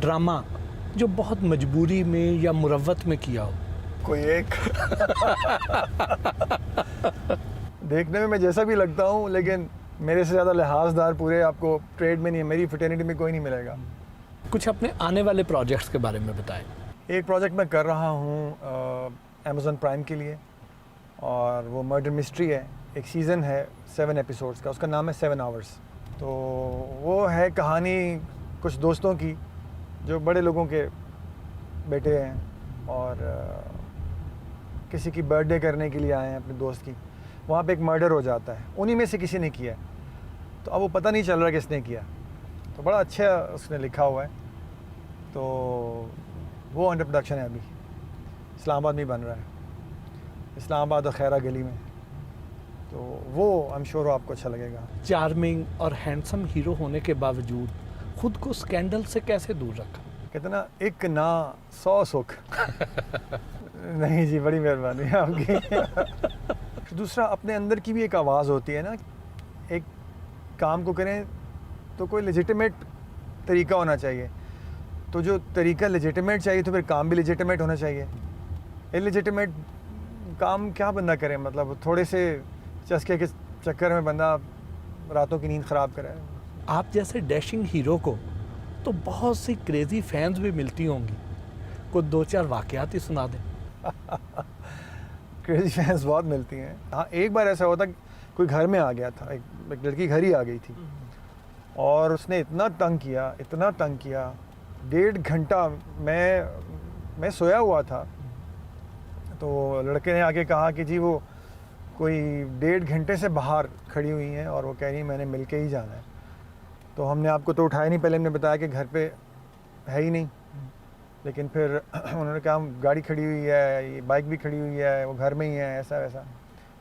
Drama जो बहुत मजबूरी में या मुरव्वत में किया हो? कोई एक देखने में मैं जैसा भी लगता हूँ, लेकिन मेरे से ज़्यादा लिहाजदार पूरे आपको ट्रेड में नहीं है, मेरी फ्रेटर्निटी में कोई नहीं मिलेगा। कुछ अपने आने वाले प्रोजेक्ट्स के बारे में बताएं। एक प्रोजेक्ट मैं कर रहा हूँ अमेज़न प्राइम के लिए, और वो मर्डर मिस्ट्री है। एक सीज़न है 7 एपिसोड्स का, उसका नाम है 7 आवर्स। तो वो है कहानी कुछ दोस्तों की जो बड़े लोगों के बेटे हैं और किसी की बर्थडे करने के लिए आए हैं अपने दोस्त की। वहाँ पे एक मर्डर हो जाता है, उन्हीं में से किसी ने किया है, तो अब वो पता नहीं चल रहा किसने किया। तो बड़ा अच्छा उसने लिखा हुआ है, तो वो अंडर प्रोडक्शन है अभी। इस्लामाबाद में बन रहा है, इस्लामाबाद और खैरा गली में। तो वो आई एम श्योर आपको अच्छा लगेगा। चार्मिंग और हैंडसम हीरो होने के बावजूद खुद को स्कैंडल से कैसे दूर रखा? कहते ना, एक ना 100 सुख। नहीं जी, बड़ी मेहरबानी है आपकी। दूसरा, अपने अंदर की भी एक आवाज़ होती है ना, एक काम को करें तो कोई लेजिटिमेट तरीका होना चाहिए। तो जो तरीका लेजिटिमेट चाहिए, तो फिर काम भी लेजिटिमेट होना चाहिए। इलेजिटिमेट काम क्या बंदा करे, मतलब थोड़े से चस्के के चक्कर में बंदा रातों की नींद ख़राब करे। आप जैसे डैशिंग हीरो को तो बहुत सी क्रेजी फैंस भी मिलती होंगी, कुछ 2-4 वाक़यात ही सुना दें। क्रेजी फैंस बहुत मिलती हैं। हाँ, एक बार ऐसा हुआ था, कोई घर में आ गया था, एक लड़की घर ही आ गई थी, और उसने इतना तंग किया, इतना तंग किया। 1.5 घंटा मैं सोया हुआ था, तो लड़के ने आके कहा कि जी वो कोई 1.5 घंटे से बाहर खड़ी हुई हैं और वो कह रही है मैंने मिल के ही जाना है। तो हमने आपको तो उठाया नहीं, पहले हमने बताया कि घर पे है ही नहीं, लेकिन फिर उन्होंने कहा गाड़ी खड़ी हुई है, ये बाइक भी खड़ी हुई है, वो घर में ही है, ऐसा वैसा।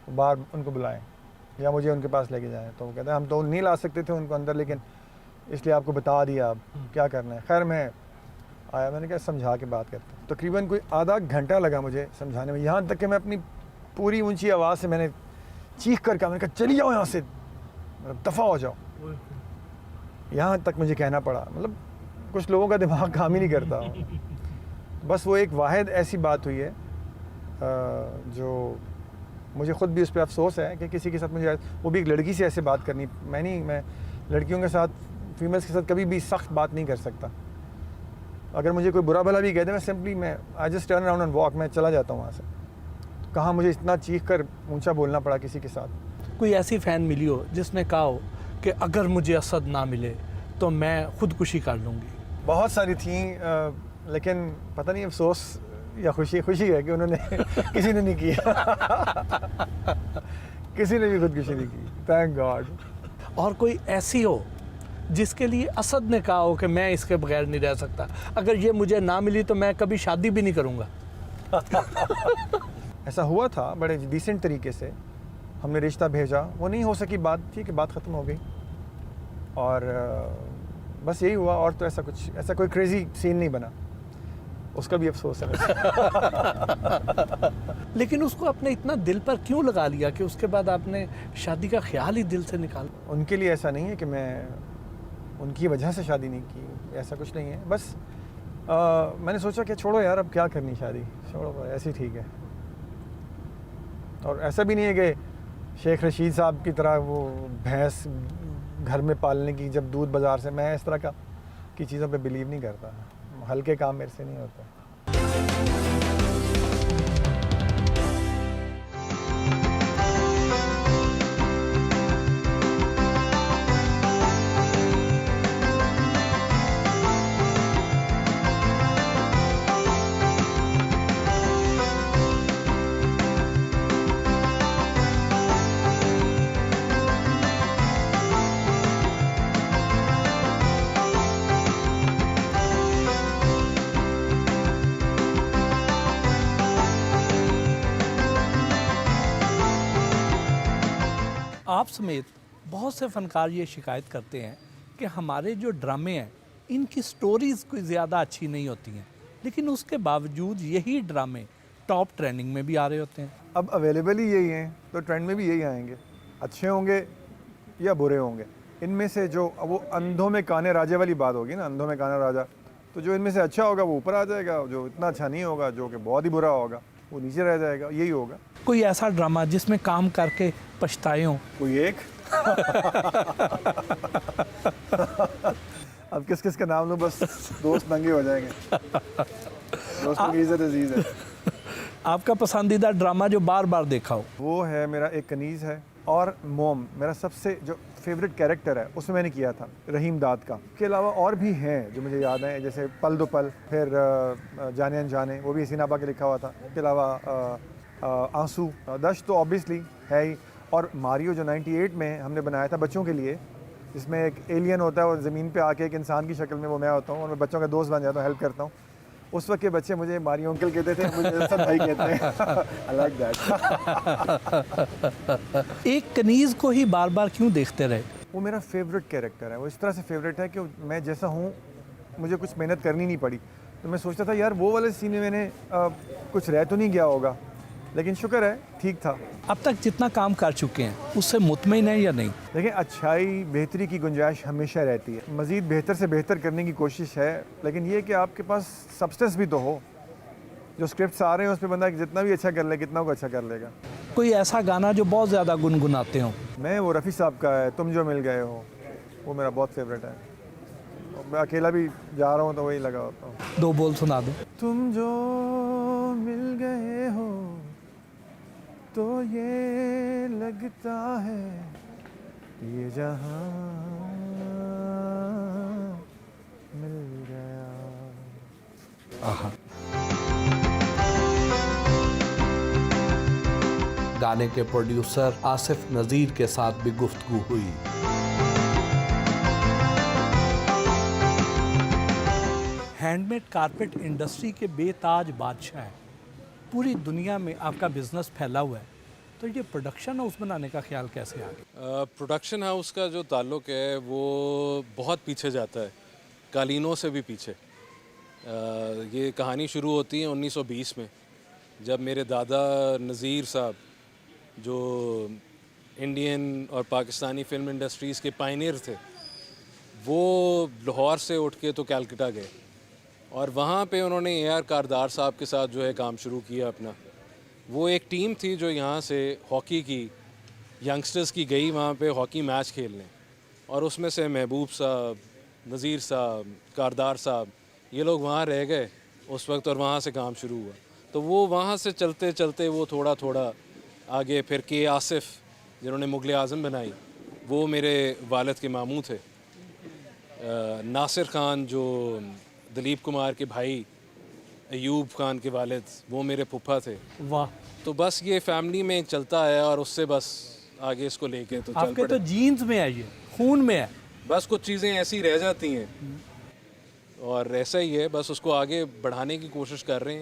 तो बाहर उनको बुलाएं या मुझे उनके पास लेके जाएं। तो वो कहते हैं हम तो नहीं ला सकते थे उनको अंदर, लेकिन इसलिए आपको बता दिया अब क्या करना है। खैर मैं आया, मैंने कहा समझा के बात करते हैं। तकरीबन कोई आधा घंटा लगा मुझे समझाने में, यहाँ तक कि मैं अपनी पूरी ऊंची आवाज़ से मैंने चीख कर कहा, मैंने कहा चली जाओ यहाँ से, मतलब दफ़ा हो जाओ। यहाँ तक मुझे कहना पड़ा, मतलब कुछ लोगों का दिमाग काम ही नहीं करता। बस वो एक वाहिद ऐसी बात हुई है जो मुझे ख़ुद भी उस पर अफसोस है कि किसी के साथ मुझे, वो भी एक लड़की से ऐसे बात करनी। मैं लड़कियों के साथ, फीमेल्स के साथ कभी भी सख्त बात नहीं कर सकता। अगर मुझे कोई बुरा भला भी कह दे, मैं simply I just turn around and walk, मैं चला जाता हूँ वहाँ से। तो कहाँ मुझे इतना चीख कर ऊंचा बोलना पड़ा किसी के साथ। कोई ऐसी फ़ैन मिली हो जिसने कहा हो कि अगर मुझे असद ना मिले तो मैं खुदकुशी कर लूँगी? बहुत सारी थी, लेकिन पता नहीं अफसोस या खुशी है कि उन्होंने किसी ने नहीं किया। किसी ने भी खुदकुशी नहीं की, थैंक गॉड। और कोई ऐसी हो जिसके लिए असद ने कहा हो कि मैं इसके बगैर नहीं रह सकता, अगर ये मुझे ना मिली तो मैं कभी शादी भी नहीं करूँगा? ऐसा हुआ था, बड़े डिसेंट तरीके से हमने रिश्ता भेजा, वो नहीं हो सकी बात, ठीक है, बात ख़त्म हो गई और बस यही हुआ। और तो ऐसा कोई क्रेजी सीन नहीं बना, उसका भी अफसोस है। लेकिन उसको आपने इतना दिल पर क्यों लगा लिया कि उसके बाद आपने शादी का ख्याल ही दिल से निकाल? उनके लिए ऐसा नहीं है कि मैं उनकी वजह से शादी नहीं की, ऐसा कुछ नहीं है। बस मैंने सोचा कि छोड़ो यार, अब क्या करनी शादी, छोड़ो, ऐसी ठीक है। और ऐसा भी नहीं है कि शेख रशीद साहब की तरह वो भैंस घर में पालने की, जब दूध बाज़ार से, मैं इस तरह की चीज़ों पे बिलीव नहीं करता। हल्के काम मेरे से नहीं होते। आप समेत बहुत से फ़नकार ये शिकायत करते हैं कि हमारे जो ड्रामे हैं इनकी स्टोरीज़ कोई ज़्यादा अच्छी नहीं होती हैं, लेकिन उसके बावजूद यही ड्रामे टॉप ट्रेंडिंग में भी आ रहे होते हैं। अब अवेलेबल ही यही हैं, तो ट्रेंड में भी यही आएंगे, अच्छे होंगे या बुरे होंगे। इनमें से जो वो अंधों में काने राजा वाली बात होगी ना, अंधों में काना राजा, तो जो इनमें से अच्छा होगा वो ऊपर आ जाएगा, जो इतना अच्छा नहीं होगा, जो कि बहुत ही बुरा होगा, वो नीचे रह जाएगा। यही होगा। कोई ऐसा ड्रामा जिसमें काम करके पछताए हों? कोई एक अब किस किस का नाम लूँ, बस दोस्त नंगे हो जाएंगे। दोस्तों की इज्जत अजीज है। आपका पसंदीदा ड्रामा जो बार बार देखा हो? वो है मेरा एक कनीज़ है, और मोम मेरा सबसे जो फेवरेट कैरेक्टर है, उसमें मैंने किया था रहीम दाद का। इसके अलावा और भी हैं जो मुझे याद हैं, जैसे पल दो पल, फिर जाने अनजाने, वो भी हसीन आबा के लिखा हुआ था। इसके अलावा आंसू, दश तो ऑब्वियसली है ही, और मारियो जो 98 में हमने बनाया था बच्चों के लिए, जिसमें एक एलियन होता है और ज़मीन पे आके एक इंसान की शक्ल में वो मैं होता हूँ और मैं बच्चों का दोस्त बन जाता हूँ, हेल्प करता हूँ। उस वक्त के बच्चे मुझे मारियो अंकल कहते थे, मुझे हसन भाई कहते हैं। I like that. एक कनीज़ को ही बार बार क्यों देखते रहे? वो मेरा फेवरेट कैरेक्टर है। वो इस तरह से फेवरेट है कि मैं जैसा हूँ, मुझे कुछ मेहनत करनी नहीं पड़ी। तो मैं सोचता था यार वो वाले सीन में मैंने कुछ रह तो नहीं गया होगा, लेकिन शुक्र है ठीक था। अब तक जितना काम कर चुके हैं उससे मुतमईन है या नहीं? देखिए, अच्छाई बेहतरी की गुंजाइश हमेशा रहती है, मज़ीद बेहतर से बेहतर करने की कोशिश है, लेकिन ये कि आपके पास सब्सटेंस भी तो हो। जो स्क्रिप्ट्स आ रहे हैं उस पर बंदा जितना भी अच्छा कर ले, कितना को अच्छा कर लेगा। कोई ऐसा गाना जो बहुत ज़्यादा गुनगुनाते हो? मैं वो रफ़ी साहब का है, तुम जो मिल गए हो, वो मेरा बहुत फेवरेट है। और मैं अकेला भी जा रहा हूँ तो वही लगा होता हूँ। 2 बोल सुना दो। तुम जो मिल गए हो तो ये लगता है ये जहां मिल गया। आहा। गाने के प्रोड्यूसर आसिफ नज़ीर के साथ भी गुफ्तगू हुई। हैंडमेड कारपेट इंडस्ट्री के बेताज बादशाह हैं। पूरी दुनिया में आपका बिजनेस फैला हुआ है, तो ये प्रोडक्शन हाउस बनाने का ख्याल कैसे आ गया? प्रोडक्शन हाउस का जो ताल्लुक़ है वो बहुत पीछे जाता है, कालीनों से भी पीछे। ये कहानी शुरू होती है 1920 में, जब मेरे दादा नज़ीर साहब, जो इंडियन और पाकिस्तानी फ़िल्म इंडस्ट्रीज़ के पायनियर थे, वो लाहौर से उठ के तो कलकत्ता गए और वहाँ पे उन्होंने AR कारदार साहब के साथ जो है काम शुरू किया अपना। वो एक टीम थी जो यहाँ से हॉकी की यंगस्टर्स की गई वहाँ पे हॉकी मैच खेलने, और उसमें से महबूब साहब, नज़ीर साहब, कारदार साहब, ये लोग वहाँ रह गए उस वक्त और वहाँ से काम शुरू हुआ। तो वो वहाँ से चलते चलते वो थोड़ा थोड़ा आगे, फिर के आसिफ जिन्होंने मुग़ल आज़म बनाई, वो मेरे वालिद के मामू थे। नासिर खान जो दिलीप कुमार के भाई, अयूब खान के वालिद, वो मेरे फूफा थे। वाह। तो बस ये फैमिली में एक चलता है और उससे बस आगे इसको लेके तो चल आपके पड़े। तो जीन्स में है, ये खून में है। बस कुछ चीज़ें ऐसी रह जाती हैं और ऐसा ही है, बस उसको आगे बढ़ाने की कोशिश कर रहे हैं।